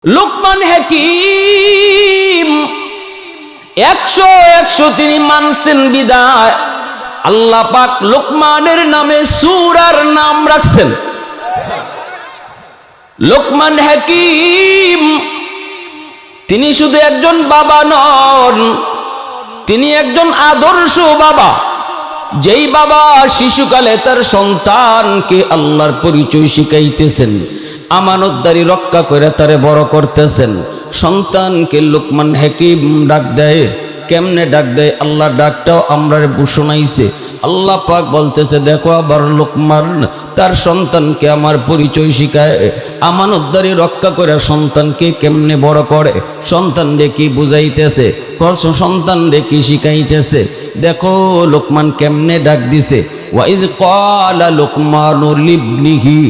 লুকমান হাকিম 100 তিনি মানছেন বিদায় আল্লাহ পাক লুকমানের নামে সূরার নাম রাখছেন। লুকমান হাকিম তিনি শুধু একজন বাবা নন, তিনি একজন আদর্শ বাবা। যেই বাবা শিশুকালে তার সন্তানকে আল্লাহর পরিচয় শিখাইতেছেন, আমানতদারি রক্ষা করে তারে বড় করতেছেন। সন্তানকে লুকমান হাকিম ডাক দেয়। কেমনে ডাক দেয়? আল্লাহ ডাকটাও আমরা শোনাইছে। আল্লাহ পাক বলতেছে, দেখো আবার লুকমান তার সন্তানকে আমার পরিচয় শিখায়, আমানতদারি রক্ষা করে সন্তানকে কেমনে বড় করে, সন্তান কি বুঝাইতেছে, সন্তান কি শিখাইতেছে। দেখো লুকমান কেমনে ডাক দিছে। ওয়াইদ ক্বালা লুকমানু লিবনিহি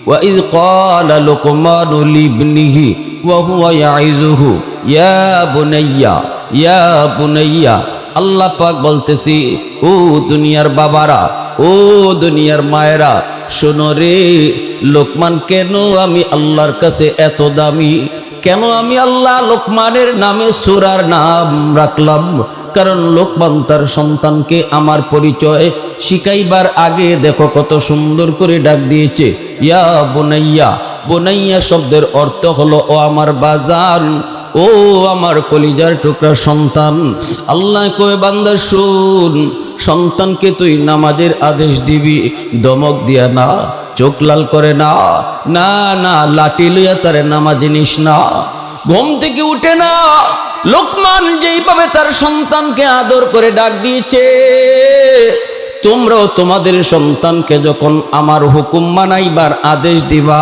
ওয়াইদ ক্বালা লুকমানু লিবনিহি ওয়া হুয়া ইয়াইযুহু ইয়া বুনাইয়া ইয়া বুনাইয়া। আল্লাহ পাক বলতেছি, ও দুনিয়ার বাবারা, ও দুনিয়ার মায়েরা, শোনো রে, লোকমান কেন আমি আল্লাহর কাছে এত দামি, কেন আমি আল্লাহ লোকমানের নামে সূরার নাম রাখলাম? কারণ লোকমান তার সন্তানকে আমার পরিচয় শিখাইবার আগে দেখো কত সুন্দর করে ডাক দিয়েছে, ইয়া বুনাইয়া। বুনাইয়া শব্দের অর্থ হলো ও আমার বাজার, ও আমার কলিজার টুকরা সন্তান। আল্লাহ কয়, বান্দা শুন, সন্তানকে তুই নামাজের আদেশ দিবি, দমক দিয়া না, চোখ লাল করে না, না না লাঠি লইয়া তারে নামাজে নিস না। ঘুম থেকে উঠে না। লোকমান যেইভাবে তার সন্তানকে আদর করে ডাক দিয়েছে, তোমরাও তোমাদের সন্তানকে যখন আমার হুকুম মানাইবার আদেশ দিবা,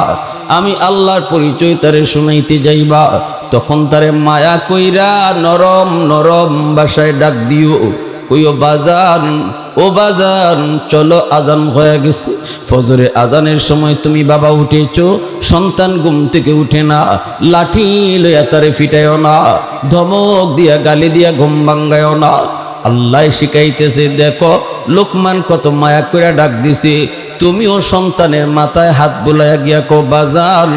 আমি আল্লাহর পরিচয় তারে শুনাইতে যাইবা, তখন তারে মায়া কইরা নরম নরম ভাষায় ডাক দিও, কইও বাজান, ও বাজান, চলো আজান হয়ে গেছে। ফজরে আজানের সময় তুমি বাবা উঠেছো, সন্তান ঘুম থেকে উঠে না, লাঠি লইয়া তারে ফিটাইও না, ধমক দিয়া গালি দিয়া ঘুম ভাঙ্গায়ও না। আল্লাহ শিখাইতেছে, দেখো লোকমান কত মায়া করে ডাক দিছে, তুমিও সন্তানের মাথায় হাত বুলাইয়া গিয়া কো, বাজান,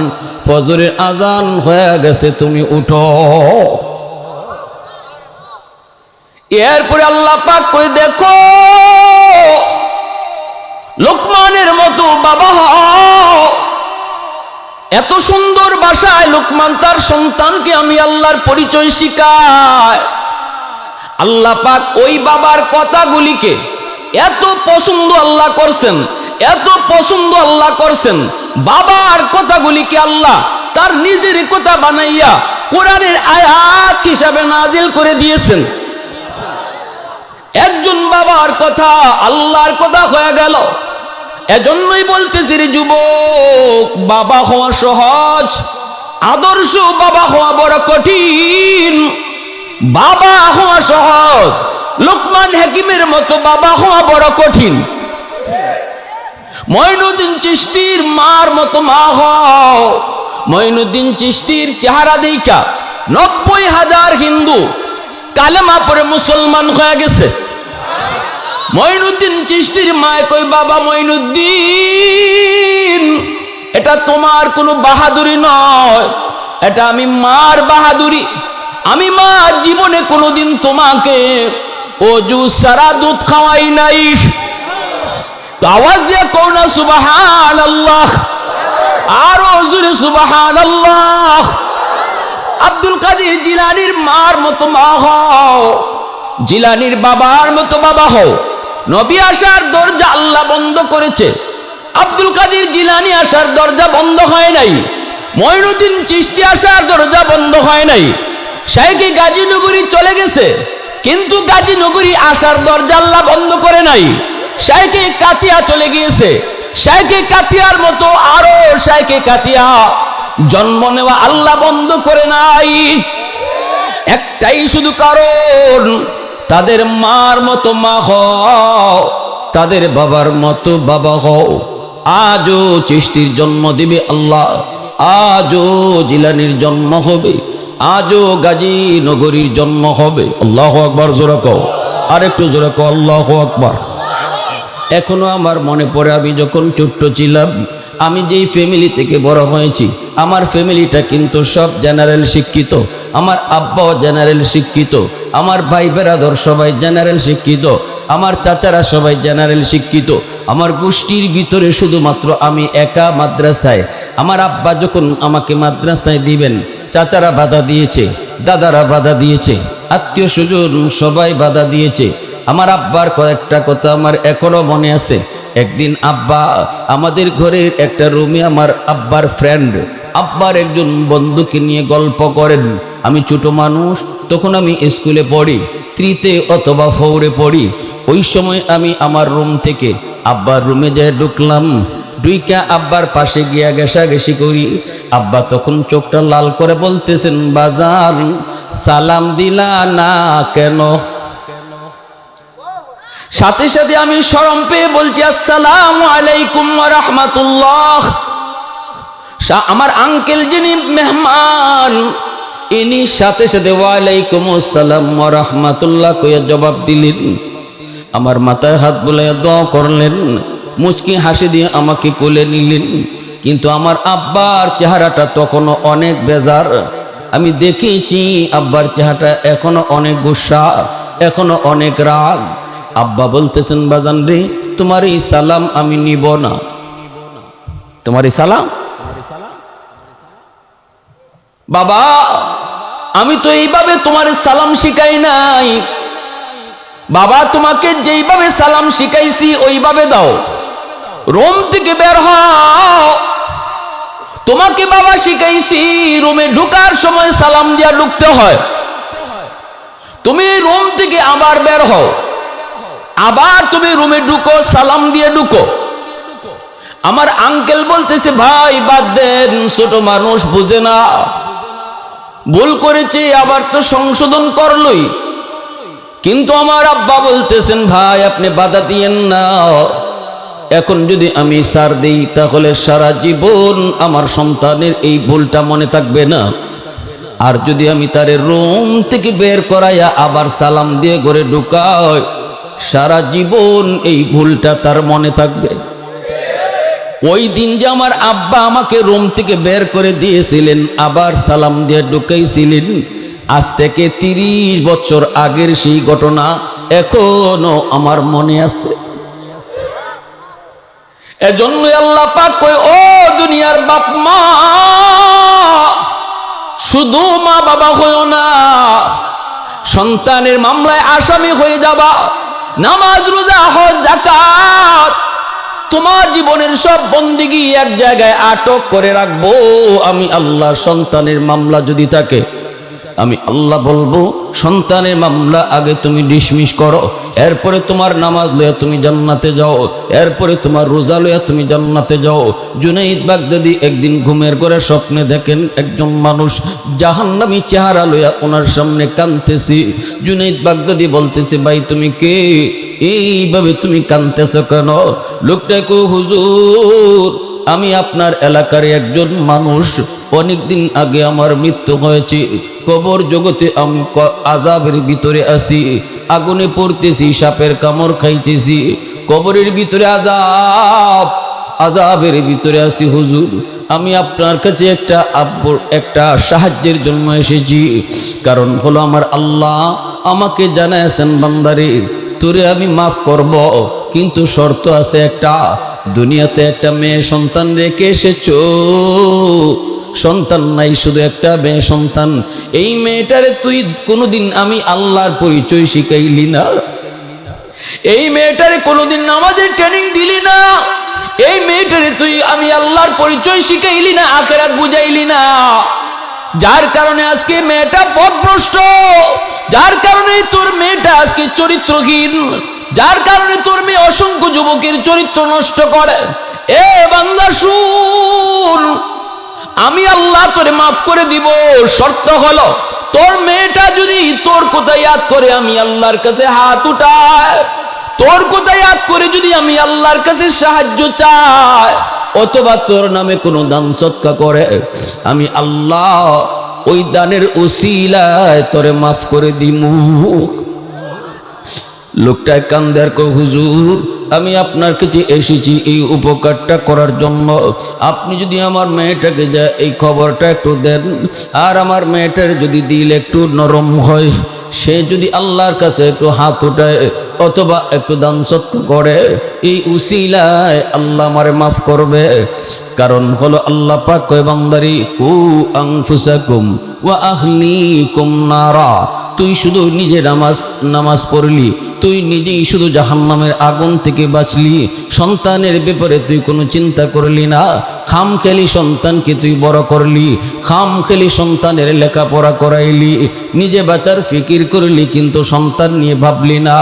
ফজরের আজান হয়ে গেছে, তুমি উঠো। এরপরে আল্লাহ পাক কই, দেখো লোকমানের মতো বাবা হও। এত সুন্দর ভাষায় লোকমান তার সন্তানকে আমি আল্লাহর পরিচয় শিখায়। আল্লাহ পাক ওই বাবার কথাগুলিকে এত পছন্দ আল্লাহ করছেন, এত পছন্দ আল্লাহ করছেন, বাবার কথাগুলিকে আল্লাহ তার নিজের কথা বানাইয়া কোরআনের আয়াত হিসাবে নাজিল করে দিয়েছেন। একজন বাবার কথা আল্লাহর কথা হয়ে গেল। এজন্যই বলতেছি রে যুবক, বাবা হওয়া সহজ, আদর্শ বাবা হওয়া বড় কঠিন। বাবা হওয়া সহজ, লোকমান হাকিমের মতো বাবা হওয়া বড় কঠিন। মঈনুদ্দিন চিশতির মার মতো মা হও। মঈনুদ্দিন চিশতির চেহারা দেখা 90,000 হিন্দু কালেমা পড়ে মুসলমান হয়ে গেছে। মঈনুদ্দিন চিশতির মায় কই, বাবা মঈনুদ্দিন, এটা তোমার কোনো বাহাদুরি নয়, এটা আমি মার বাহাদুরি। আমি মা জীবনে কোনোদিন তোমাকে অজু সারা দুধ খাওয়াই নাই। তো আওয়াজ দিয়ে কও না সুবহানাল্লাহ, আরো জোরে সুবহানাল্লাহ। আব্দুল কাদের জিলানীর মার মতো মা হও, জিলানীর বাবার মতো বাবা হও। নবী আসার দরজা আল্লাহ বন্ধ করেছে, আব্দুল কাদের জিলানী আসার দরজা বন্ধ হয় নাই, মঈনুদ্দিন চিশতি আসার দরজা বন্ধ হয় নাই। শাইখে গাজীনগরী চলে গেছে, কিন্তু গাজীনগরী আসার দরজা আল্লাহ বন্ধ করে নাই। শাইখে কাতিয়া চলে গিয়েছে, শাইখে কাতিয়ার মতো আরো শাইখে কাতিয়া জন্ম নেওয়া আল্লাহ বন্ধ করে নাই। একটাই শুধু কারণ, তাদের মার মতো মা হও, তাদের বাবার মতো বাবা হও। আজও চিশতির জন্ম দিবে আল্লাহ, আজও জিলানির জন্ম হবে, আজও গাজী নগরীর জন্ম হবে। আল্লাহু আকবার, জোরে কও, আরেকটু জোরে কও, আল্লাহু আকবার। এখনো আমার মনে পড়ে, আমি যখন ছোট্ট ছিলাম, আমি যেই ফ্যামিলি থেকে বড় হয়েছি, আমার ফ্যামিলিটা কিন্তু সব জেনারেল শিক্ষিত। আমার আব্বাও জেনারেল শিক্ষিত, আমার ভাই বেরাদর সবাই জেনারেল শিক্ষিত, আমার চাচারা সবাই জেনারেল শিক্ষিত। আমার গোষ্ঠীর ভিতরে শুধুমাত্র আমি একা মাদ্রাসায়। আমার আব্বা যখন আমাকে মাদ্রাসায় দিবেন, চাচারা বাধা দিয়েছে, দাদারা বাধা দিয়েছে, আত্মীয় স্বজন সবাই বাধা দিয়েছে। আমার আব্বার কয়েকটা কথা আমার এখনো মনে আছে। একদিন আব্বা আমাদের ঘরের একটা রুমে আমার আব্বার ফ্রেন্ড, আব্বার একজন বন্ধুকে নিয়ে গল্প করেন। আমি ছোট মানুষ, তখন আমি স্কুলে পড়ি, 3 অথবা 4 পড়ি। ওই সময় আমি আমার রুম থেকে আব্বার রুমে যেয়ে ঢুকলাম, ঢুইকা আব্বার পাশে গিয়া ঘেঁষাঘেঁষি করি। আব্বা তখন চোখটা লাল করে বলতেছেন, বাজান সালাম দিলা না কেন? সাথে সাথে আমি শরম পেয়ে বলছি, আসসালামু আলাইকুম ওয়া রাহমাতুল্লাহ। আমার আঙ্কেল যিনি মেহমান, ইনি সাথে সাথে ওয়ালাইকুম আসসালাম ওয়া রাহমাতুল্লাহ কইয়া জবাব দিলেন। আমার মাথায় হাত বুলাইয়া দোয়া করলেন, মুচকি হাসি দিয়ে আমাকে কোলে নিলেন। কিন্তু আমার আব্বার চেহারাটা তখনও অনেক বেজার। আমি দেখেছি আব্বার চেহারাটা এখনো অনেক গুসা, এখনো অনেক রাগ। আব্বা বলতেছেন, বাজান রে, তোমার এই সালাম আমি নিব না। তোমার এই সালাম? বাবা, আমি তো এইভাবে তোমার সালাম শিখাই নাই। বাবা, তোমাকে যেইভাবে সালাম শিখাইছি ওইভাবে দাও। রুম থেকে বের হও। তোমাকে বাবা শিখাইছি রুমে ঢুকার সময় সালাম দিয়া ঢুকতে হয়। তুমি রুম থেকে আবার বের হও, আবার তুমি রুমে ঢুকো, সালাম দিয়ে ঢুকো। আমার আঙ্কেল বলতেছে, ভাই বাদ দেন, ছোট মানুষ বুঝে না, ভুল করেছে, আবার তো সংশোধন করলই। কিন্তু আমার আব্বা বলতেছেন, ভাই আপনি বাধা দিয়েন না। এখন যদি আমি সার দিই তাহলে সারা জীবন আমার সন্তানের এই ভুলটা মনে থাকবে না। আর যদি আমি তার রুম থেকে বের করাইয়া আবার সালাম দিয়ে ঘরে ঢুকাই, সারা জীবন এই ভুলটা তার মনে থাকবে। ওই দিন যে আমার আব্বা আমাকে রুম থেকে বের করে দিয়েছিলেন, আবার সালাম দিয়ে ঢুকাইছিলেন, আজ থেকে 30 বছর আগের সেই ঘটনা এখনো আমার মনে আছে। এজন্যই আল্লাহ পাক কয়, ও দুনিয়ার বাপ মা, শুধু মা বাবা হইও না, সন্তানের মামলায় আসামি হয়ে যাবা। নামাজ, রোজা, হজ, যাকাত, তোমার জীবনের সব বন্দিগি এক জায়গায় আটক করে রাখবো আমি আল্লাহ। সন্তানের মামলা যদি থাকে, আমি আল্লাহ বলবো, সন্তানের মামলা আগে তুমি ডিসমিস করো, এরপরে তোমার নামাজ লইয়া তুমি জান্নাতে যাও, এরপরে তোমার রোজা লইয়া তুমি জান্নাতে যাও। জুনাইদ বাগদাদি একদিন ঘুমের ঘরে স্বপ্নে দেখেন একজন মানুষ জাহান্নামী চেহারা লইয়া ওনার সামনে কাঁদতেছি। জুনাইদ বাগদাদি বলতেছে, ভাই তুমি কে? এইভাবে তুমি কাঁদতেছ কেন? লোকটা কো, হুজুর আমি আপনার এলাকার একজন মানুষ, অনেকদিন আগে আমার মৃত্যু হয়েছে, কবর জগতে আমি আযাবের ভিতরে আছি, আগুনে পড়তেছি, সাপের কামড় খাইতেছি, কবরের ভিতরে আযাবের ভিতরে আছি। হুজুর আমি আপনার কাছে একটা সাহায্যের জন্য এসেছি। কারণ হলো আমার আল্লাহ আমাকে জানাইছেন, বান্দারে তোরে আমি মাফ করব, কিন্তু শর্ত আছে একটা। দুনিয়াতে একটা মেয়ে সন্তান রেখে এসেছো, সন্তান নাই, শুধু একটা মেয়ে সন্তান। এই মেয়েটারে তুই কোনোদিন আমি আল্লাহর পরিচয় শিখাইলি না, এই মেয়েটারে কোনোদিন নামাজের ট্রেনিং দিলি না, এই মেয়েটারে তুই আমি আল্লাহর পরিচয় শিখাইলি না, আখিরাত বুঝাইলি না। যার কারণে আজকে মেয়েটা পথভ্রষ্ট, যার কারণে তোর মেয়েটা আজকে চরিত্রহীন, যার কারণে তোর মেয়ে অসংখ্য যুবকের চরিত্র নষ্ট করে। এ বান্দা শুন, আমি আল্লাহ তোরে মাফ করে দিব, শর্ত হলো তোর মেয়েটা যদি তোর কথা ইয়াদ করে আমি আল্লাহর কাছে হাত উঠায়, তোর কথা ইয়াদ করে যদি আমি আল্লাহর কাছে সাহায্য চাই, অথবা তোর নামে কোনো দান সদকা করে, আমি আল্লাহ ওই দানের উসিলায় তোরে মাফ করে দিমু। লোকটায় কান্দার কো, হুজুর আমি আপনার কাছে এসেছি এই উপকারটা করার জন্য। আপনি যদি আমার মেয়েটাকে যা এই খবরটা একটু দেন, আর আমার মেয়েটার যদি দিল একটু নরম হয়, সে যদি আল্লাহর কাছে একটু হাত উঠায় অথবা একটু দান সৎকার করে, এই উসিলায় আল্লাহ আমারে মাফ করবে। কারণ হলো আল্লাহ পাক কয় বান্দারি কু আনফুসাকুম ওয়া আহলিকুম নারা, তুই শুধু নিজে নামাজ পড়লি, তুই নিজেই শুধু জাহান্নামের আগুন থেকে বাঁচলি, সন্তানের ব্যাপারে তুই কোনো চিন্তা করলি না। খাম খেলি সন্তানকে তুই বড় করলি, খাম খেলি সন্তানের লেখাপড়া করাইলি, নিজে বাঁচার ফিকির করলি, কিন্তু সন্তান নিয়ে ভাবলি না,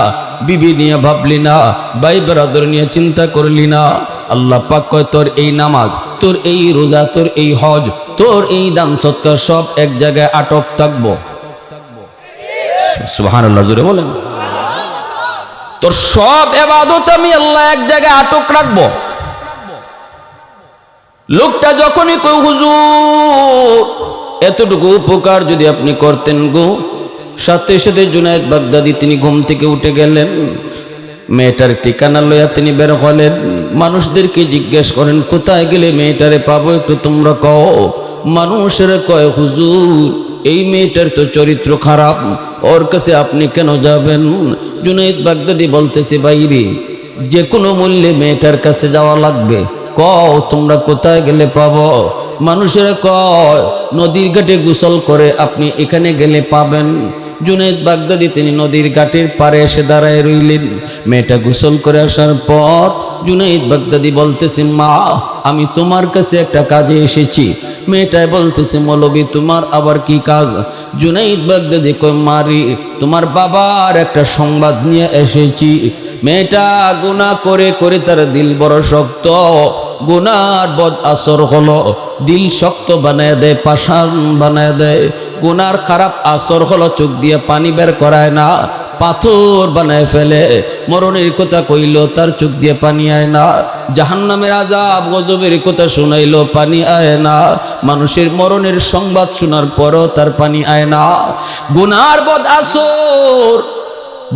বিবি নিয়ে ভাবলি না, ভাই ব্রাদার নিয়ে চিন্তা করলি না। আল্লাহ পাক কয় তোর এই নামাজ, তোর এই রোজা, তোর এই হজ, তোর এই দান সৎকার সব এক জায়গায় আটক থাকবো। সুবহানাল্লাহ, জোরে বলেন। তোর সব ইবাদত আমি আল্লাহ এক জায়গায় আটক রাখবো। লোকটা যখনই কই হুজুর এতটুকু উপকার যদি আপনি করতেন গো, সাথে সাথে জুনায়েদ বাগদাদি তিনি ঘুম থেকে উঠে গেলেন, মেয়েটার ঠিকানা লইয়া তিনি বের হলেন। মানুষদেরকে জিজ্ঞেস করেন কোথায় গেলে মেয়েটারে পাবো, একটু তোমরা কও। মানুষেরা কয় হুজুর এই মেয়েটার তো চরিত্র খারাপ, ওর কাছে আপনি কেন যাবেন? জুনায়েদ বাগদাদি বলতেছে বাইরে যে কোনো মূল্যে মেয়েটার কাছে যাওয়া লাগবে, কও তোমরা কোথায় গেলে পাবো? মানুষেরা কয় নদীর ঘাটে গোসল করে আপনি এখানে গেলে পাবেন। জুনায়েদ বাগদাদি তিনি নদীর ঘাটের পারে এসে দাঁড়ায় রইলেন। মেয়েটা গোসল করে আসার পর জুনায়েদ বাগদাদি বলতেছে মা আমি তোমার কাছে একটা কাজে এসেছি। মেয়েটাই বলতেছে মৌলবী তোমার আবার কি কাজ? জুনায়েদ বাগদাদি কয় মারি তোমার বাবার একটা সংবাদ নিয়ে এসেছি। মেয়েটা গুনাহ করে করে তার দিল বড় শক্ত, গুনার বদ আসর হলো, দিল শক্ত বানায় দেয়, পাষাণ বানায় দেয়। গুনার খারাপ আসর হলো চোখ দিয়ে পানি বের করায় না, পাথর বানায় ফেলে। মরণের কথা কইল তার চোখ দিয়ে পানি আয় না, জাহান্নামের আযাব গজবের কথা শুনাইলো পানি আয় না, মানুষের মরণের সংবাদ শোনার পরও তার পানি আয় না। গুনার বদ আসর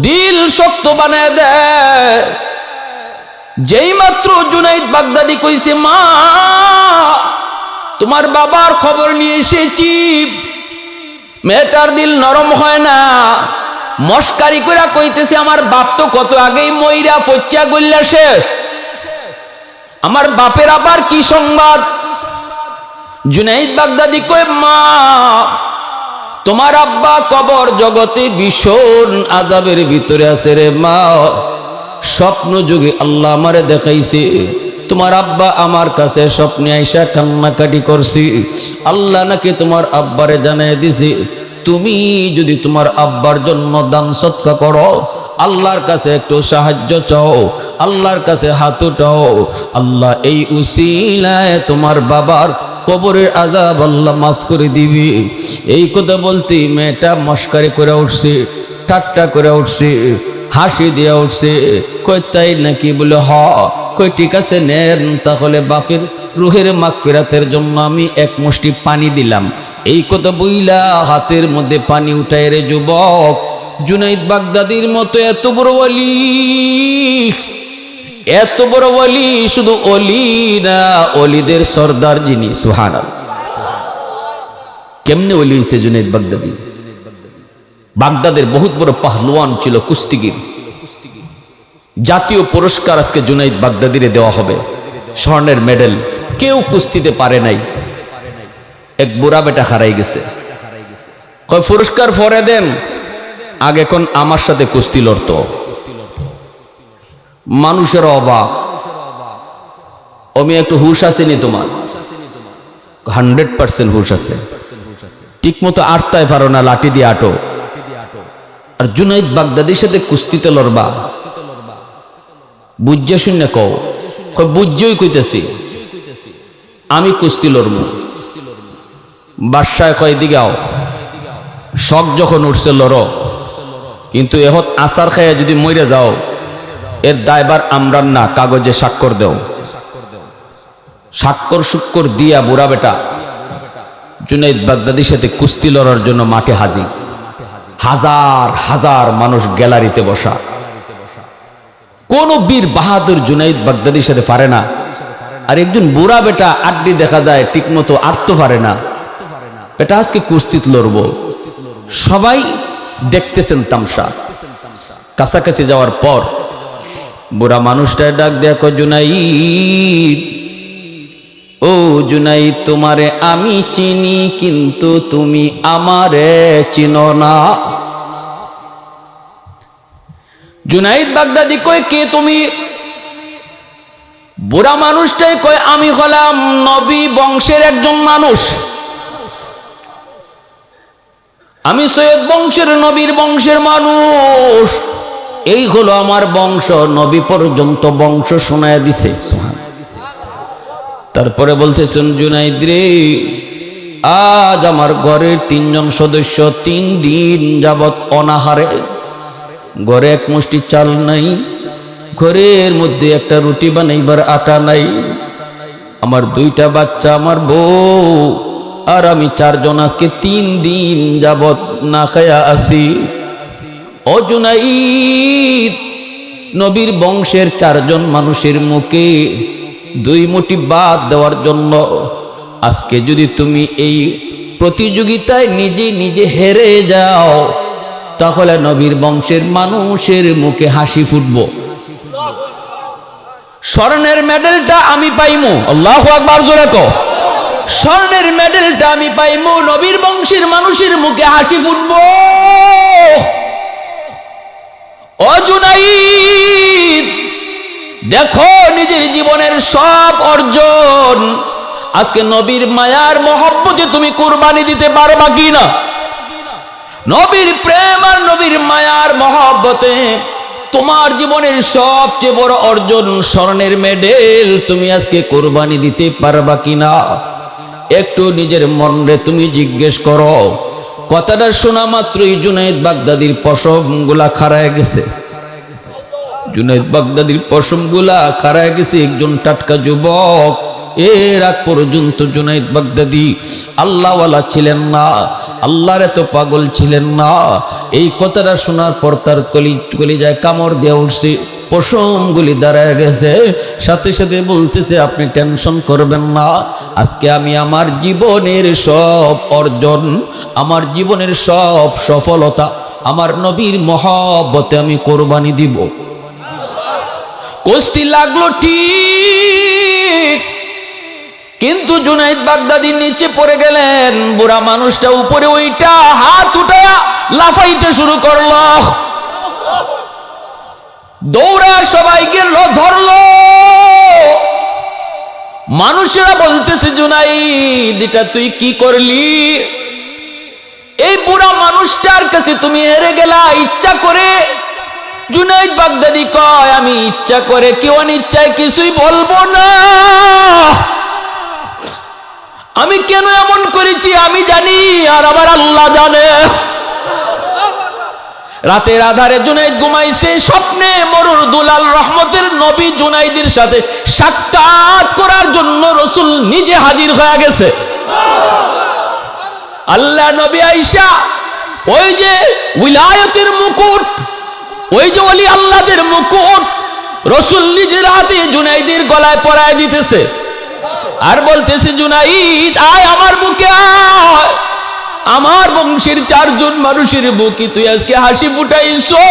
দিল শক্ত বানায় দেয়। যেই মাত্র জুনায়েদ বাগদাদি কইছে মা তোমার বাবার খবর নিয়ে এসেছি, মেয়েটার দিল নরম হয় না, মস্কারি কইরা কইতেছে আমার বাপ তো কত আগেই মইরা ফচ্চা গল্লা শেষ, আমার বাপের আবার কি সংবাদ? জুনায়েদ বাগদাদি কয় মা তোমার আব্বা কবর জগতে ভীষণ আযাবের ভিতরে আছে রে মা। স্বপ্ন যুগে আল্লাহ আমারে দেখাইছে তোমার আব্বা আমার কাছে স্বপ্নে আইসা কান্নাকাটি করছি। আল্লাহ নাকি তোমার আব্বারে জানাই দিছে তুমি যদি তোমার আব্বার জন্য দান সৎকা করো, আল্লাহর কাছে একটু সাহায্য চাও, আল্লাহর কাছে হাত উঠাও, আল্লাহ এই উসিলায় তোমার বাবার কবরের আযাব আল্লাহ মাফ করে দিবি। এই কথা বলতে মেয়েটা মস্কারি করে উঠছে, ঠাট্টা করে উঠছে, হাসি দিয়ে উঠছে। কই তাই নাকি? বলে হ। কই ঠিক আছে নেন তাহলে বাপের রুহের মাগফিরাতের জন্য আমি এক মুষ্টি পানি দিলাম। এই কথা বইলা হাতের মধ্যে পানি উঠায় রে যুবক, জুনায়েদ বাগদাদির মতো এত বড় ওলি, এত বড় ওলি, শুধু ওলি না ওলিদের সর্দার যিনি, সুবহানাল্লাহ। কেমনে ওলি হইছে জুনায়েদ বাগদাদি? বাগদাদের বহুত বড় পাহলওয়ান ছিল, কুস্তিগির। জাতীয় পুরস্কার আজকে জুনায়েদ বাগদাদিরে দেওয়া হবে, স্বর্ণের মেডেল। কেউ কুস্তিতে পারে নাই, এক বুড়া বেটা হারাই গেছে। কয় পুরস্কার পরে দেন, আগে কোন আমার সাথে কুস্তি লড়তো। মানুষের অবাক, আমি একটু হুশ আসেনি তোমার? 100% হুশ আছে, ঠিক মতো আটতায় পারো না, লাঠি দিয়ে আটো। আর জুনায়েদ বাগদাদির সাথে কুস্তিতে লড়বা, বুঝে শুনে কও? বুঝেই কইতেছি আমি কুস্তি লড়ব। বাদশাহ কয় দিকে আও, শখ যখন উঠছে লড়ো, কিন্তু এহত আসার খাইয়া যদি মরে যাও এর দায়বার আমরার না, কাগজে স্বাক্ষর দেও। স্বাক্ষর সুক্ষর দিয়া বুড়া বেটা জুনায়েদ বাগদাদির সাথে কুস্তি লড়ার জন্য মাঠে হাজির। হাজার হাজার মানুষ গ্যালারিতে বসা। কোন বীর বাহাদুর জুনাইদ বাগদাদির সাথে পারে না। আর একজন বুড়া বেটা আড্ডি দেখা যায় ঠিক মতো আটতে পারে না, এটা আজকে কুস্তিত লড়ব। সবাই দেখতেছেন তামসা। কাছাকাছি যাওয়ার পর বুড়া মানুষটা ডাক দেখো, জুনাইদ, ও জুনাইদ, তোমারে আমি চিনি কিন্তু তুমি আমারে চিনো না। জুনাইদ বাগদাদি কয়, কে তুমি? বুড়া মানুষটাই কয়, আমি হলাম নবী বংশের একজন মানুষ, আমি সৈয়দ বংশের নবীর বংশের মানুষ, এই হলো আমার বংশ। নবী পর্যন্ত বংশ শোনায় দিছে। তারপরে বলতেছেন, জুনাইদ রে, আজ আমার ঘরের 3 জন সদস্য 3 দিন যাবৎ অনাহারে, ঘরে এক মুষ্টি চাল নাই, ঘরের মধ্যে একটা রুটি বানাইবার আটা নাই, আমার 2টা বাচ্চা, আমার বউ আর আমি 4 জন আজকে 3 দিন যাবৎ না খায়া আছি। ও জুনাইদ, নবীর বংশের 4 জন মানুষের মুখে 2 মুঠি ভাত দেওয়ার জন্য আজকে যদি তুমি এই প্রতিযোগিতায় নিজে নিজে হেরে যাও, তাহলে নবীর বংশের মানুষের মুখে হাসি ফুটবো, স্বর্ণের মেডেলটা আমি পাইমু। আল্লাহু আকবার, জোরে কও। স্বর্ণের মেডেলটা আমি পাইমু, নবীর বংশের মানুষের মুখে হাসি ফুটবো। ও জুনাইদ, দেখো নিজের জীবনের সব অর্জন আজকে নবীর মায়ার মহব্বতে তুমি কুরবানি দিতে পারবা কিনা? নবীর প্রেম আর নবীর মায়ার মহব্বতে তোমার জীবনের সবচেয়ে বড় অর্জন স্বর্ণের মেডেল তুমি আজকে কুরবানি দিতে পারবা কিনা? একটু নিজের মনে তুমি জিজ্ঞেস করো। কথাটা শোনা মাত্রই জুনাইদ বাগদাদির পশমগুলা খাড়ায় গেছে। জুনাইদ বাগদাদির পশমগুলা খাড়ায় গেছে। একজন টাটকা যুবক, এর আগ পর্যন্ত জুনাইদ বাগদাদি আল্লাহওয়ালা ছিলেন না, আল্লাহর এত পাগল ছিলেন না। এই কথাটা শোনার পর তার কলিজায় কামড় দেওয়া উঠছে, পশমগুলি দাঁড়ায় গেছে। সাথে সাথে বলতেছে, আপনি টেনশন করবেন না, আজকে আমি আমার জীবনের সব অর্জন, আমার জীবনের সব সফলতা আমার নবীর মহব্বতে আমি কোরবানি দিব। কুস্তি লাগলো ঠিক, কিন্তু জুনাইদ বাগদাদি নিচে পড়ে গেলেন। বুড়া মানুষটা উপরে ওইটা হাত উঠায়া লাফাইতে শুরু করলো। দৌড়া সবাই গেল, ধরলো। মানুষেরা বলতেছে, জুনাইদ, এটা তুই কি করলি? এই বুড়া মানুষটার কাছে তুমি হেরে গেলা ইচ্ছা করে? জুনাইদ বাগদাদি কয়, আমি ইচ্ছা করে কেউ অনিচ্ছায় কিছুই বলবো না। আমি কেন এমন করেছি আমি জানি, আর আমার আল্লাহ জানে। রাতের আধারে জুনাইদ ঘুমাইছে, স্বপ্নে মরুর দুলাল রহমতের নবী জুনাইদের সাথে সাক্ষাৎ করার জন্য রাসূল নিজে হাজির হয়ে গেছে। আল্লাহ নবী আয়েশা, ওই যে উলায়াতের মুকুট, ওই যে ওলি আল্লাহদের মুকুট রাসূল নিজের হাতে জুনাইদের গলায় পরায় দিতেছে, আর বলতেছে, জুনাইদ আয় আমার বুকে আয়, আমার বংশের 4 জন মানুষের বুকে তুই আজকে হাসি ফুটাইছো।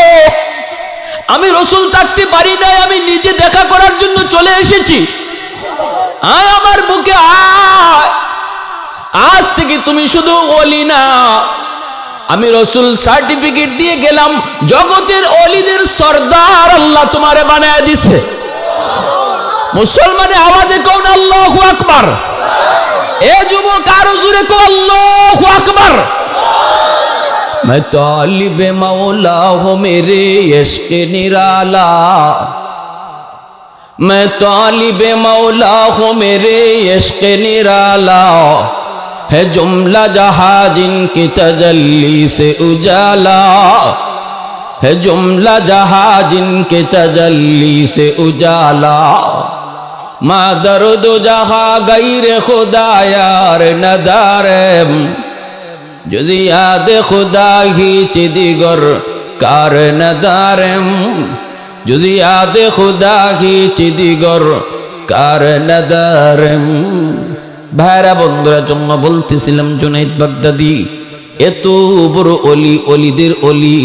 আমি রাসূল থাকতে পারি নাই, আমি নিজে দেখা করার জন্য চলে এসেছি, আয় আমার বুকে আয়। আজ থেকে তুমি শুধু ওলি না, আমি রাসূল সার্টিফিকেট দিয়ে গেলাম, জগতের ওলিদের সরদার আল্লাহ তোমারে বানায় দিছে। মুসলমানে আওয়াজে কোন আল্লাহু আকবার। এ যুবক আরো জোরে কো আল্লাহু আকবার। मैं तालिब मौला हूँ मेरे इश्क निराला, मैं तालिब मौला हूँ मेरे इश्क निराला, है जुमला जहाँ जिनकी तजल्ली से उजाला, है जुमला जहाँ जिनके तजल्ली से उजाला, मा दर्द जहाँ गैर खुदा यार नदारम, जुज़ याद खुदा ही चिदिगर कार नदारम, যদি আদে খুদা খিচি দিগর কার নাদারম। ভাইরা বন্ধুরা জন্য বলতেছিলাম, জুনাইদ বাগদাদি এত বড় অলি, অলিদের অলি,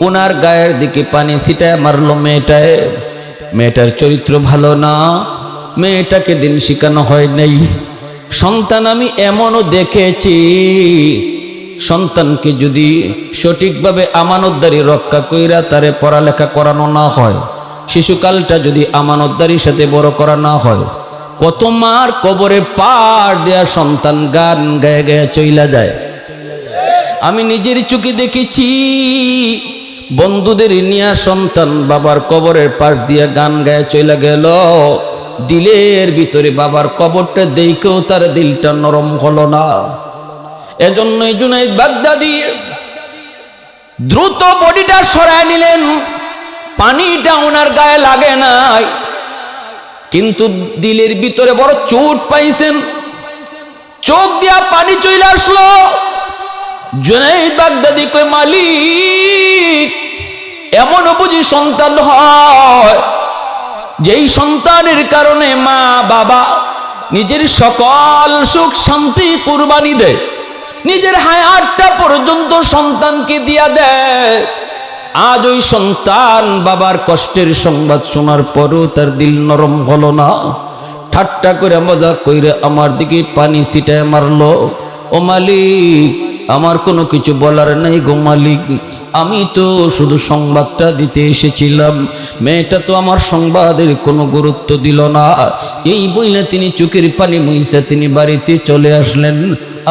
ওনার গায়ের দিকে পানি ছিটায় মারলো মেয়েটায়। মেয়েটার চরিত্র ভালো না, মেয়েটাকে দিন শিখানো হয় নাই। সন্তান আমি এমনও দেখেছি, সন্তানকে যদি সঠিকভাবে আমানতদারি রক্ষা কইরা তারে পড়ালেখা করানো না হয়, শিশুকালটা যদি আমানতদারির সাথে বড় করা না হয়, কত মার কবরে পাড় দেয়া সন্তান গান গায়ে গায়ে চইলা যায়। আমি নিজের চোখে দেখেছি, বন্ধুদের নিয়া সন্তান বাবার কবরের পাশ দিয়া গান গায়ে চইলা গেল। দিলের ভিতরে বাবার কবরটা দেখেও তার দিলটা নরম হলো না। এজন্যই জুনাইদ বাগদাদি দ্রুত বডিটা সরায় নিলেন। পানিটা ওনার গায়ে লাগে নাই, কিন্তু দিলের ভিতরে বড় চোট পাইছেন। চোখ দিয়া পানি চলে আসলো। জুনাইদ বাগদাদি কই, মালিক এমন বুঝি সন্তান হয় যেই সন্তানের কারণে মা বাবা নিজের সকল সুখ শান্তি কুরবানি দেয়, নিজের হায়াতটা পর্যন্ত সন্তানকে দিয়া দেয়। আজ ওই সন্তান বাবার কষ্টের সংবাদ শোনার পরও তার দিল নরম হলো না। ঠাট্টা করে মজা কইরে আমার দিকে পানি ছিটায় মারলো। ও মালিক, আমার কোনো কিছু বলার নাই গো মালিক, আমি তো শুধু সংবাদটা দিতে এসেছিলাম। মেয়েটা তো আমার সংবাদের কোনো গুরুত্ব দিল না। এই বইলে তিনি চোখের পানি মুইসা তিনি বাড়িতে চলে আসলেন।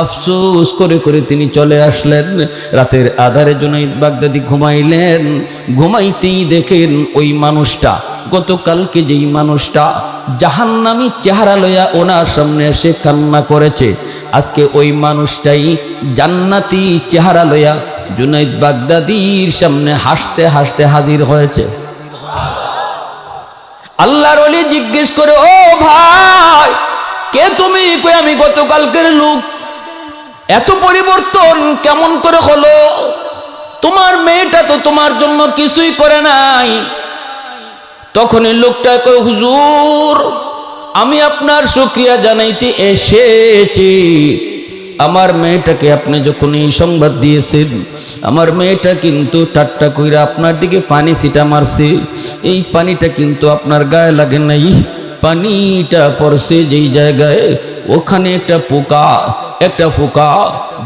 আফসোস করে করে তিনি চলে আসলেন। রাতের আধারে জুনাইদ বাগদাদি ঘুমাইলেন। ঘুমাইতেই দেখেন ওই মানুষটা, গতকালকে যেই মানুষটা জাহান্নামী চেহারা লইয়া ওনার সামনে এসে কান্না করেছে, আজকে ওই মানুষটাই জান্নাতি চেহারা লইয়া জুনাইদ বাগদাদির সামনে হাসতে হাসতে হাজির হয়েছে। আল্লাহর ওলি জিজ্ঞেস করে, ও ভাই কে তুমি? কই আমি গতকালকের লোক। এত পরিবর্তন কেমন করে হলো? তোমার মেয়েটা তো তোমার জন্য কিছুই করে নাই। তখন এই লোকটা কয়, হুজুর আমি আপনার শুকরিয়া জানাইতে এসেছি। আমার মেয়েটাকে আপনি যখন এই সংবাদ দিয়েছেন, আমার মেয়েটা কিন্তু ঠাট্টা কইরা আপনার দিকে পানি ছিটা মারছে। এই পানিটা কিন্তু আপনার গায়ে লাগে নাই, পানিটা পড়ছে যেই জায়গায়, ওখানে একটা পোকা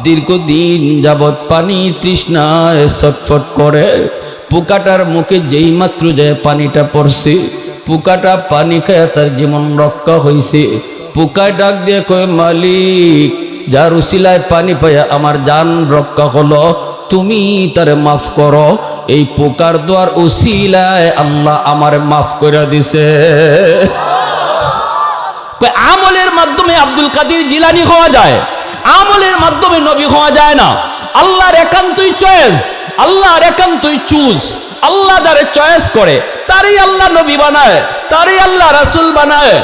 দীর্ঘদিন যাবৎ পানির তৃষ্ণায় ছটফট করে। পোকাটার মুখে যেই মাত্র যায় পানিটা পড়ছে, পোকাটা পানি খায় তার জীবন রক্ষা হয়েছে। পোকায় ডাক দিয়ে কয়, মালিক যার উসিলায় পানি পাইয়া আমার জান রক্ষা হলো, তুমি তারে মাফ করো। এই পোকার দোয়ার উসিলায় আল্লাহ আমার মাফ করে দিছে। আমলের মাধ্যমে আব্দুল কাদের জিলানী হওয়া যায়, আমলের মাধ্যমে নবী হওয়া যায় না। আল্লাহর একান্তই চয়েস, আল্লাহর একান্তই চুজ। আল্লাহ যারে চয়েস করে তারই আল্লাহ নবী বানায়, তারই আল্লাহ রাসূল বানায়।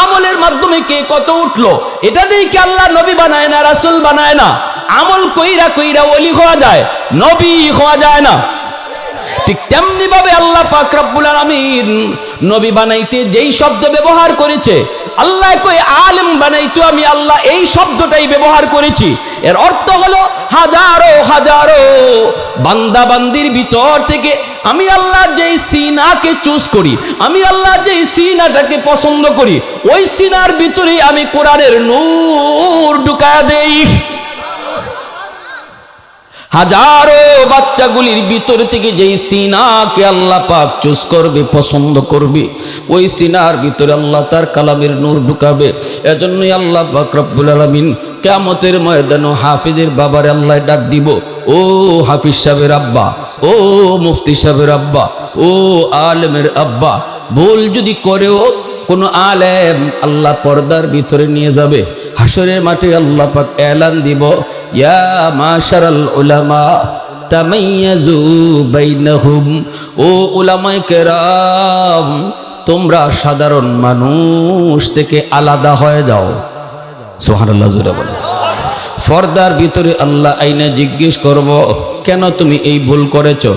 আমলের মাধ্যমে কে কত উঠলো এটা দিয়ে কি আল্লাহ নবী বানায় না, রাসূল বানায় না। আমল কইরা কইরা ওলি হওয়া যায়, নবী হওয়া যায় না। ঠিক তেমনি ভাবে আল্লাহ পাক রব্বুল আলামিন নবী বানাইতে যেই শব্দ ব্যবহার করেছে, আল্লাহ কই আলেম বানাইতো আমি আল্লাহ এই শব্দটাই ব্যবহার করেছি। এর অর্থ হলো হাজারো হাজারো বান্দা বান্দির ভিতর থেকে আমি আল্লাহ যেই সিনাকে চুজ করি, আমি আল্লাহ যেই সিনাটাকে পছন্দ করি, ওই সিনার ভিতরে আমি কোরআনের নূর ঢুকায়া দেই। হাজারো বাচ্চাগুলির ভিতর থেকে যেই সিনাকে আল্লাহ পাক চুজ করবে, পছন্দ করবে, ওই সিনার ভিতরে আল্লাহ তার কালামের নূর ঢুকাবে। এজন্যই আল্লাহ পাক রব্বুল আলামিন কিয়ামতের ময়দানে হাফিজের বাবারে আল্লাহ ডাক দিব, ও হাফিজ সাহেবের আব্বা, ও মুফতি সাহেবের আব্বা, ও আলেমের আব্বা। ভুল যদি করেও কোন আলেম আল্লাহ পর্দার ভিতরে নিয়ে যাবে। হাসরের মাঠে আল্লাহ পাক এলান দিব, ইয়া মাশারাল উলামা তামাইয়াজু বাইনাহুম, ও উলামায়ে কেরাম তোমরা সাধারণ মানুষ থেকে আলাদা হয়ে যাও। সুবহানাল্লাহ জোরে বলে। পর্দার ভিতরে আল্লাহ আইনা জিজ্ঞেস করব, কেন তুমি এই ভুল করেছো?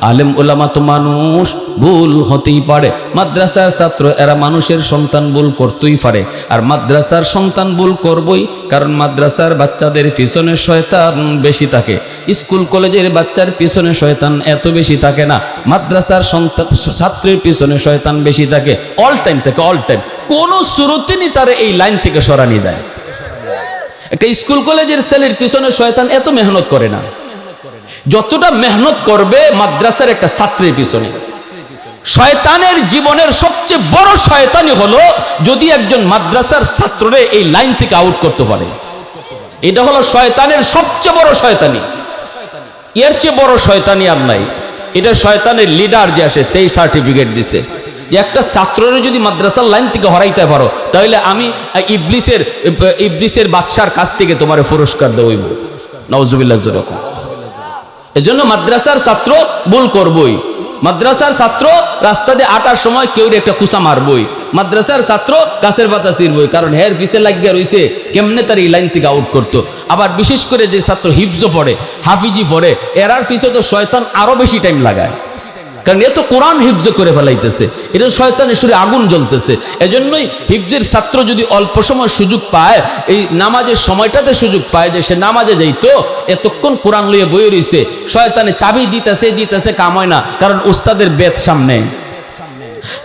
আলেম ওলামা তো মানুষ, ভুল হতেই পারে। মাদ্রাসার ছাত্র এরা মানুষের সন্তান, ভুল করতেই পারে। আর মাদ্রাসার সন্তান ভুল করবই, কারণ মাদ্রাসার বাচ্চাদের পিছনে শয়তান বেশি থাকে। স্কুল কলেজের বাচ্চার পিছনে শয়তান এত বেশি থাকে না, মাদ্রাসার সন্তান ছাত্রের পিছনে শয়তান বেশি থাকে। অল টাইম থাকে, অল টাইম, কোনো শুরুতেই তারা এই লাইন থেকে সরানি যায়। একটা স্কুল কলেজের ছেলের পিছনে শয়তান এত মেহনত করে না যতটা মেহনত করবে মাদ্রাসার একটা ছাত্রের পিছনে। শয়তানের জীবনের সবচেয়ে বড় শয়তানি হলো যদি একজন মাদ্রাসার ছাত্ররে এই লাইন থেকে আউট করতে পারে। এটা হলো শয়তানের সবচেয়ে বড় শয়তানি, এর চেয়ে বড় শয়তানি আর নাই। এটা শয়তানের লিডার যে আসে সেই সার্টিফিকেট দিছে যে একটা ছাত্ররে যদি মাদ্রাসার লাইন থেকে হরাইতে পারো তাহলে আমি ইবলিসের বাদশার কাছ থেকে তোমার পুরস্কার দেবইব। নাউজুবিল্লাহ। এজন্য মাদ্রাসার ছাত্র ভুল করবই, মাদ্রাসার ছাত্র রাস্তা দিয়ে আটার সময় কেউ একটা কুচা মারবই, মাদ্রাসার ছাত্র গাছের পাতা ছিঁড়বই, কারণ হের পিছে লাগিয়া রইছে কেমনে তার এই লাইন থেকে আউট করতো। আবার বিশেষ করে যে ছাত্র হিফজ পড়ে, হাফিজি পড়ে, এরার পিছে তো শয়তান আরো বেশি টাইম লাগায়, কারণ এ তো কোরআন হিফজ করে ফেলাইতেছে, এটা শয়তানের সুরে আগুন জ্বলতেছে। এজন্যই হিফজের ছাত্র যদি অল্প সময় সুযোগ পায়, এই নামাজের সময়টাতে সুযোগ পায় যে সে নামাজে যাইতো, এতক্ষণ কোরআন লইয়ে বই রইছে, শয়তানে চাবি দিতেছে কাম হয় না, কারণ উস্তাদের বেদ সামনে।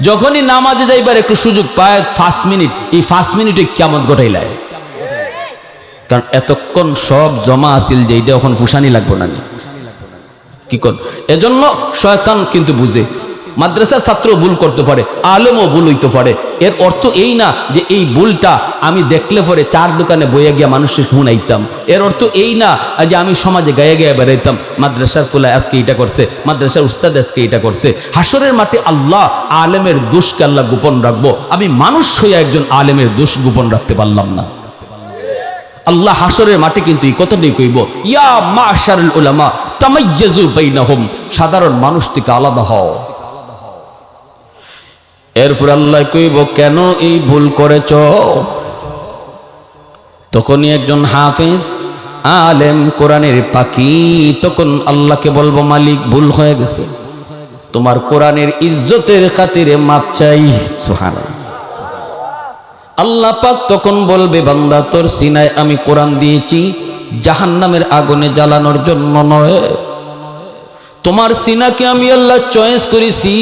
যখনই নামাজে যাইবার একটু সুযোগ পায় 5 মিনিট, এই 5 মিনিটে কিয়ামত ঘটাইলায়, কারণ এতক্ষণ সব জমা আছিল যে এইটা এখন ফুসানি লাগবো না কি কর। এজন্য শয়তান কিন্তু বুঝে মাদ্রাসার ছাত্র ভুল করতে পারে, আলেমও ভুল হইতে পারে। এর অর্থ এই না যে এই ভুলটা আমি দেখলে পরে 4 দোকানে বইয়া গিয়া মানুষের শুনাইতাম। এর অর্থ এই না যে আমি সমাজে গায়ে গায়ে বেড়াইতাম মাদ্রাসার ফুলা আজকে এটা করছে, মাদ্রাসার উস্তাদ আজকে এটা করছে। হাসরের মাঠে আল্লাহ আলেমের দোষকে আল্লাহ গোপন রাখবো, আমি মানুষ হইয়া একজন আলেমের দোষ গোপন রাখতে পারলাম না। আল্লাহ হাসরের মাঠে কিন্তু এই কথাটাই কইব, ইয়া মাশারুল উলামা তামাইয়াজু বাইনাহুম, সাধারণ মানুষ থেকে আলাদা হও। এরপর আল্লাহ কইব কেন এই ভুল করেছ? তখনই একজন হাফেজ আলেম কোরআনের পাখি তখন আল্লাহকে বলবো, মালিক ভুল হয়ে গেছে, তোমার কোরআনের ইজ্জতের খাতিরে মাপ চাই। সুবহানাল্লাহ। আল্লাহ পাক তখন বলবে, বান্দা তোর সিনায় আমি কোরআন দিয়েছি জাহান্নামের আগুনে জ্বালানোর জন্য নয়, তোমার সিনাকে আমি আল্লাহ চয়েস করেছি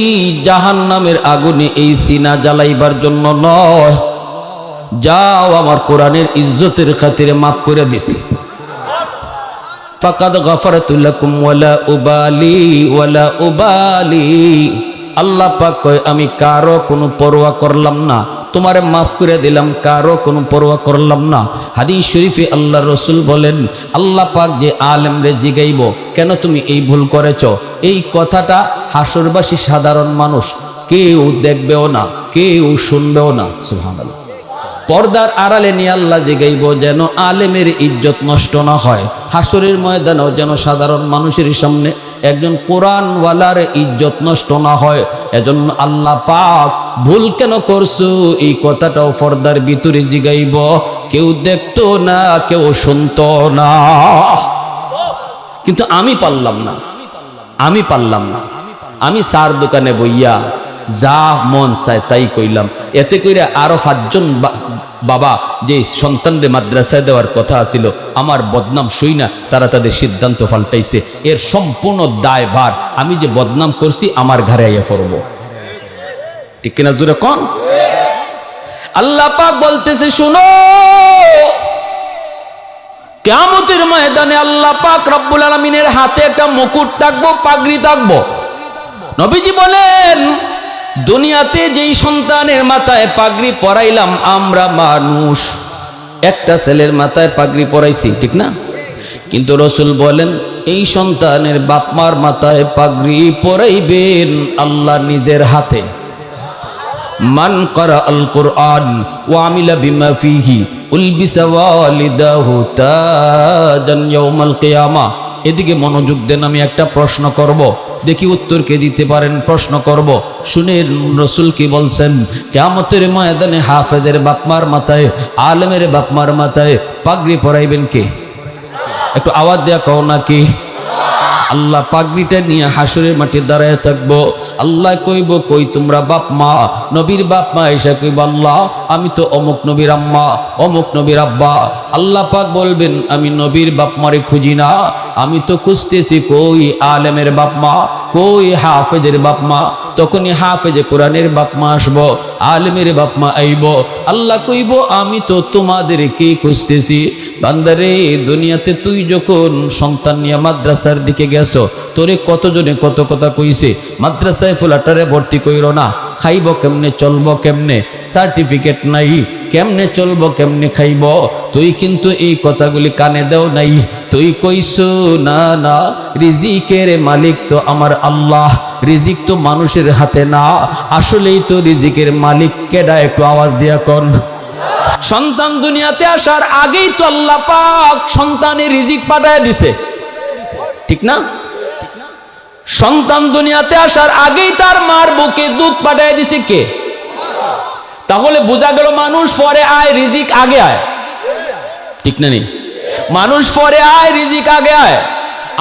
জাহান্নামের আগুনে এই সিনা জ্বালাইবার জন্য নয়, যাও আমার কোরআনের ইজ্জতের খাতিরে মাফ করে দিছি। ফাকাদ গাফারতু লাকুম ওয়ালা উবালি, আল্লাহ পাক কয় আমি কারো কোনো পরোয়া করলাম না, তোমারে মাফ করে দিলাম, কারো কোনো পরোয়া করলাম না। হাদিস শরীফে আল্লাহ রসুল বলেন, আল্লাহ পাক যে আলেমরে জিগাইব কেন তুমি এই ভুল করেছ, এই কথাটা হাসরবাসী সাধারণ মানুষ কেউ দেখবেও না, কেউ শুনবেও না। সুবহানাল্লাহ। পর্দার আড়ালে নিয়ে আল্লাহ জিগাইব যেন আলেমের ইজ্জত নষ্ট না হয়, হাসরের ময়দানেও যেন সাধারণ মানুষের সামনে একজন কোরআনওয়ালার ইজ্জত নষ্ট না হয়। এজন্য আল্লাহ পাক ভুল কেন করছো এই কথাটাও পর্দার ভিতরে জিগাইব, কেউ দেখতো না, কেউ শুনতো না, কিন্তু আমি পারলাম না, আমি 4 দোকানে বইয়া যা মন চায় তাই কইলাম। এতে কইরা আরো 5 জন বাবা যে সন্তানদের মাদ্রাসায় দেওয়ার কথা আছিল, আমার বদনাম শুই না তারা তাদের সিদ্ধান্ত পাল্টাইছে। এর সম্পূর্ণ দায়ভার আমি যে বদনাম করছি আমার ঘরে আইয়া পড়ব, ঠিক কিনা জোরে কোন? আল্লাহ পাক বলতেছে, শুনো কিয়ামতের ময়দানে আল্লাহ পাক রব্বুল আলামিনের হাতে একটা মুকুট থাকবো, পাগড়ি থাকবো। নবীজি বলেন, দুনিয়াতে যেই সন্তানের মাথায় পাগড়ি পরাইলাম আমরা মানুষ, একটা ছেলের মাথায় পাগড়ি পরাইছি, ঠিক না? কিন্তু রসুল বলেন এই সন্তানের বাপ মার মাথায় পাগড়ি পরাইবেন আল্লাহ নিজের হাতে। মান করা আল কোরআন ওয়া আমিলা বিমা ফিহি উলবিসা ওয়ালিদাহু তাজান ইয়াউমাল কিয়ামা। এদিকে মনোযোগ দেন, আমি একটা প্রশ্ন করব, দেখি উত্তর কে দিতে পারেন। প্রশ্ন করব, শুনেন রসুল কি বলছেন। কিয়ামতের ময়দানে হাফেজের বাপমার মাথায়, আলেমের বাপমার মাথায় পাগড়ি পরাইবেন কে? একটু আওয়াজ দেয়া কও নাকি? আল্লাহ পাগড়িটা নিয়ে হাসরের মাঠে দাঁড়ায় থাকবো। আল্লাহ কইব, কই তোমরা বাপ মা? নবীর বাপ মা এসে কইব, আল্লাহ আমি তো অমুক নবীর আম্মা, অমুক নবীর আব্বা। আল্লাহ পাক বলবেন, আমি নবীর বাপ মারে খুঁজি না, আমি তো খুঁজতেছি কই আলেমের বাপ মা, কই হাফেজের বাপ মা। তখনই হাফেজে কোরআনের বাপ মা আসবো, আলেমের বাপ মা আইব। আল্লাহ কইব, আমি তো তোমাদেরকেই খুঁজতেছি। বান্দারে, দুনিয়াতে তুই যখন সন্তান নিয়ে মাদ্রাসার দিকে গেছো, তোরে কতজনে কত কথা কইছে, মাদ্রাসায় ফুলাটারে ভর্তি কইরো না, খাইব কেমনে, চলবো কেমনে, সার্টিফিকেট নাই, কেমনে চলবো, কেমনে খাইব। তুই কিন্তু এই কথাগুলি কানে দেও নাই। তুই কইছো না না, রিজিকের মালিক তো আমার আল্লাহ, রিজিক তো মানুষের হাতে না। আসলেই তো রিজিকের মালিক কেডা? একটু আওয়াজ দিয়া কোন। সন্তান দুনিয়াতে আসার আগেই তো আল্লাহ পাক সন্তানের রিজিক পাঠায় দিছে, ঠিক না? সন্তান দুনিয়াতে আসার আগেই তার মার বুকে দুধ পাঠায় দিছে কে? তাহলে বোঝা গেল মানুষ পরে আয়, রিজিক আগে আয়, ঠিক না? মানুষ পরে আয়, রিজিক আগে আয়।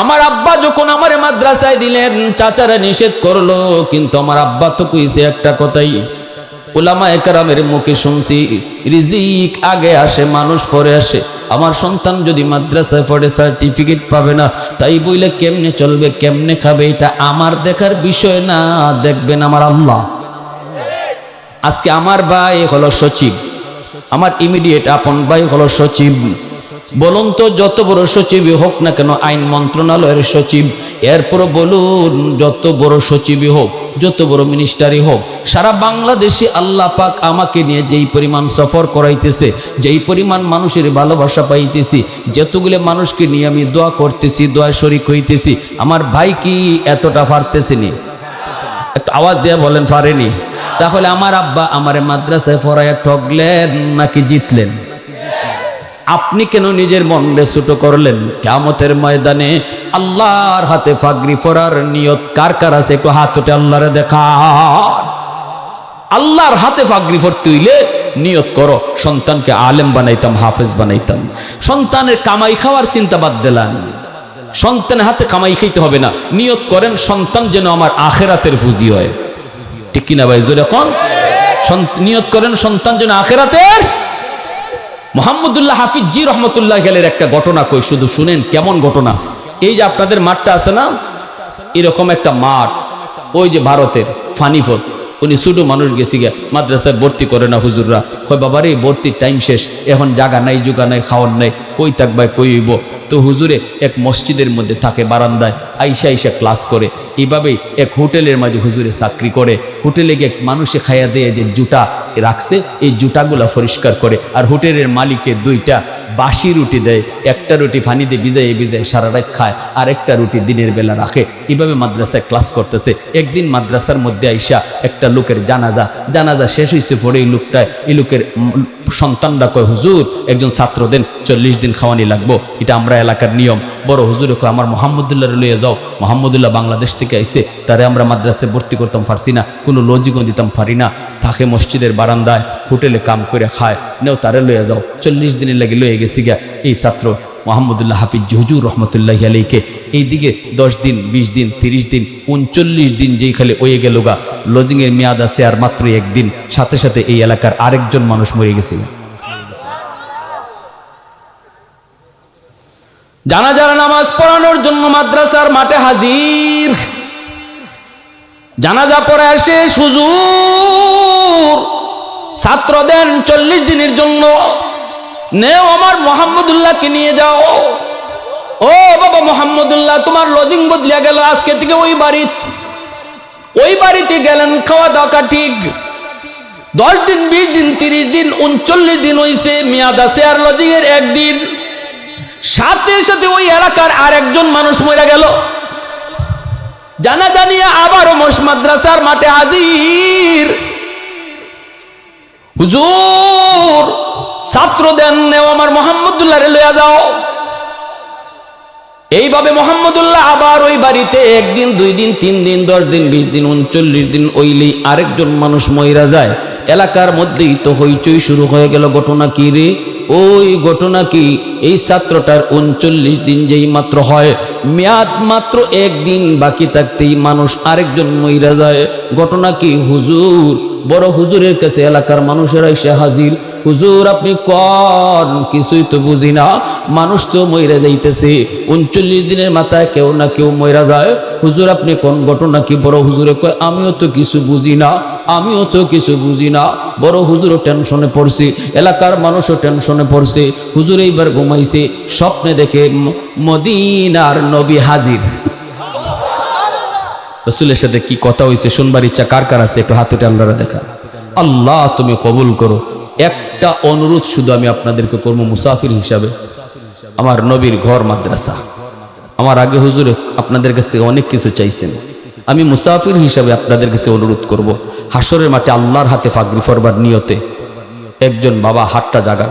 আমার আব্বা যখন আমার মাদ্রাসায় দিলেন, চাচারা নিষেধ করলো, কিন্তু আমার আব্বা তো কইছে একটা কথাই, উলামা একরামের মুখে শুনছি, রিজিক আগে আসে, মানুষ পরে আসে। আমার সন্তান যদি মাদ্রাসায় পড়ে সার্টিফিকেট পাবে না, তাই বইলে কেমনে চলবে, কেমনে খাবে, এটা আমার দেখার বিষয় না, দেখবেন আমার আল্লাহ। আজকে আমার ভাই হলো সচিব, আমার ইমিডিয়েট আপন ভাই হলো সচিব। বলুন তো, যত বড় সচিবই হোক না কেন, আইন মন্ত্রণালয়ের সচিব, এরপর বলুন যত বড় সচিবই হোক, যত বড় মিনিস্টারই হোক, সারা বাংলাদেশে আল্লাহ পাক আমাকে নিয়ে যেই পরিমাণ সফর করাইতেছে, যেই পরিমাণ মানুষের ভালোবাসা পাইতেছি, যতগুলো মানুষকে নিয়ে আমি দোয়া করতেছি, দোয়া শরীক হইতেছি, আমার ভাই কি এতটা পারতেছেনি? একটু আওয়াজ দিয়ে বলেন, পারেনি? তাহলে আমার আব্বা আমারে মাদ্রাসায় পড়াইয়া ঠকলেন নাকি জিতলেন? আপনি কেন নিজের মনরে ছোট করলেন? কিয়ামতের ময়দানে আল্লাহর হাতে পাগড়ি পরার নিয়ত কার কার আছে? একটু হাত উঠে আল্লাহরে দেখা। আল্লাহর হাতে পাগড়ি পরতে হইলে নিয়ত করো, সন্তানকে আলেম বানাইতাম, হাফেজ বানাইতাম। সন্তানের কামাই খাওয়ার চিন্তা বাদ দিলাম, সন্তানের হাতে কামাই খাইতে হবে না, নিয়ত করেন সন্তান যেন আমার আখেরাতের পুঁজি হয়, ঠিক কিনা ভাই? জোরে কোন। নিয়ত করেন সন্তান যেন আখেরাতের। মুহাম্মদুল্লাহ হাফিজ জি রহমতুল্লাহ আলাইহির একটা ঘটনা কই, শুধু শুনেন কেমন ঘটনা। এই যে আপনাদের মাঠটা আছে না, এরকম একটা মাঠ, ওই যে ভারতের ফানিপথ, উনি ছোট মানুষ গেছি গে, মাদ্রাসায় ভর্তি করে না হুজুররা, কয় বাবারে ভর্তির টাইম শেষ, এখন জায়গা নাই, জুগা নাই, খাওয়ার নাই, কই থাকবাই, কই হইব। তো হুজুরে এক মসজিদের মধ্যে থাকে, বারান্দায় আইসা আইসা ক্লাস করে। এইভাবেই এক হোটেলের মাঝে হুজুরে চাকরি করে। হোটেলে গিয়ে মানুষে খাইয়া দেয় যে জুটা রাখছে, এই জুটাগুলা পরিষ্কার করে। আর হোটেলের মালিকে দুইটা বাসি রুটি দেয়, একটা রুটি পানিতে ভিজাই ভিজাই সারা রাত খায়, আর একটা রুটি দিনের বেলা রাখে। এইভাবে মাদ্রাসায় ক্লাস করতেছে। একদিন মাদ্রাসার মধ্যে আইসা একটা লোকের জানাজা শেষ হয়েছে, পরে এই লোকের সন্তানরা কয়, হুজুর একজন ছাত্র দেন, 40 দিন খাওয়ানি লাগবো, এটা আমরা এলাকার নিয়ম। বড় হুজুর কয়, আমার মোহাম্মদুল্লাহ লইয়া যাও। মোহাম্মদুল্লাহ বাংলাদেশ থেকে আইসে, তারে আমরা মাদ্রাসায় ভর্তি করতাম পারছি না, কোনো লজিকও দিতাম পারি না, থাকে মসজিদের বারান্দায়, হোটেলে কাম করে খায়, নেও তারে লইয়া যাও। 40 দিনের লাগে লইয়া গেছি গা এই ছাত্র মোহাম্মদুল্লাহ হাফিজ হুজুর রহমতুল্লাহ আলাইকে। এইদিকে 10 দিন, 20 দিন, 30 দিন, 39 দিন যেই খালি হয়ে গেল গা, লজিংয়ের মেয়াদ আছে আর মাত্র 1 দিন, সাথে সাথে এই এলাকার আরেকজন মানুষ মরে গেছিল। জানাজার নামাজ পড়ানোর জন্য মাদ্রাসার মাঠে হাজির। জানাজা পড়ে আসে, হুজুর ছাত্র দেন 40 দিনের জন্য, নেও আমার মোহাম্মদুল্লাহকে নিয়ে যাও। ও বাবা মোহাম্মদুল্লাহ, তোমার লজিং বদলিয়া গেল, আজকে থেকে ওই বাড়িতে গেলেন, খাওয়া দাওয়া ঠিক। 10 দিন, 20 দিন, 30 দিন, 39 দিন হইছে, মেয়াদ আছে আর লজিং এর 1 দিন। সাথে সাথে ওই এলাকার আরেকজন মানুষ মরে গেল। জানাজা নিয়ে আবারও মাদ্রাসার মাঠে হাজির। হুজুর ছাত্র দেন, নেও আমার মোহাম্মদুল্লাহ রে লইয়া যাও। এইভাবে মোহাম্মদুল্লাহ আবার ওই বাড়িতে 1 দিন, 2 দিন, 3 দিন, 10 দিন, 20 দিন, 39 দিন ওইলেই আরেকজন মানুষ মইরা যায়। এলাকার মধ্যেই তো হইচই শুরু হয়ে গেল। ঘটনা কি রে? ওই ঘটনা কি এই ছাত্রটার 39 দিন যেই মাত্র হয়, মেয়াদ মাত্র একদিন বাকি থাকতেই মানুষ আরেকজন মইরা যায়। ঘটনা কি হুজুর, বড় হুজুরের কাছে এলাকার মানুষেরা এসে হাজির। হুজুর আপনি কোন কিছুই তো বুঝি না, মানুষ তো মইরা যাইতেছে, 39 দিনের মাথায় কেউ না কেউ মইরা যায়। হুজুর আপনি কোন ঘটনা কি? বড় হুজুরে কয় আমিও তো কিছু বুঝি না, আমিও তো কিছু বুঝি না। বড় হুজুরও টেনশনে পড়ছে, এলাকার মানুষও টেনশনে পড়ছে। হুজুর এইবার ঘুমাইছে, স্বপ্নে দেখে মদিনার নবী হাজির। রাসূলের সাথে কি কথা হয়েছে শুনবার ইচ্ছা কার কার আছে? একটু হাতে টানরা দেখা। আল্লাহ তুমি কবুল করো। একটা অনুরোধ শুধু আমি আপনাদেরকে করবো মুসাফির হিসাবে, আমার নবীর ঘর মাদ্রাসা, আমার আগে হুজুর আপনাদের কাছ থেকে অনেক কিছু চাইছেন, আমি মুসাফির হিসাবে আপনাদের কাছে অনুরোধ করব, হাসরের মাঠে আল্লাহর হাতে ফাগরি ফরবার নিয়তে একজন বাবা হাতটা জাগান।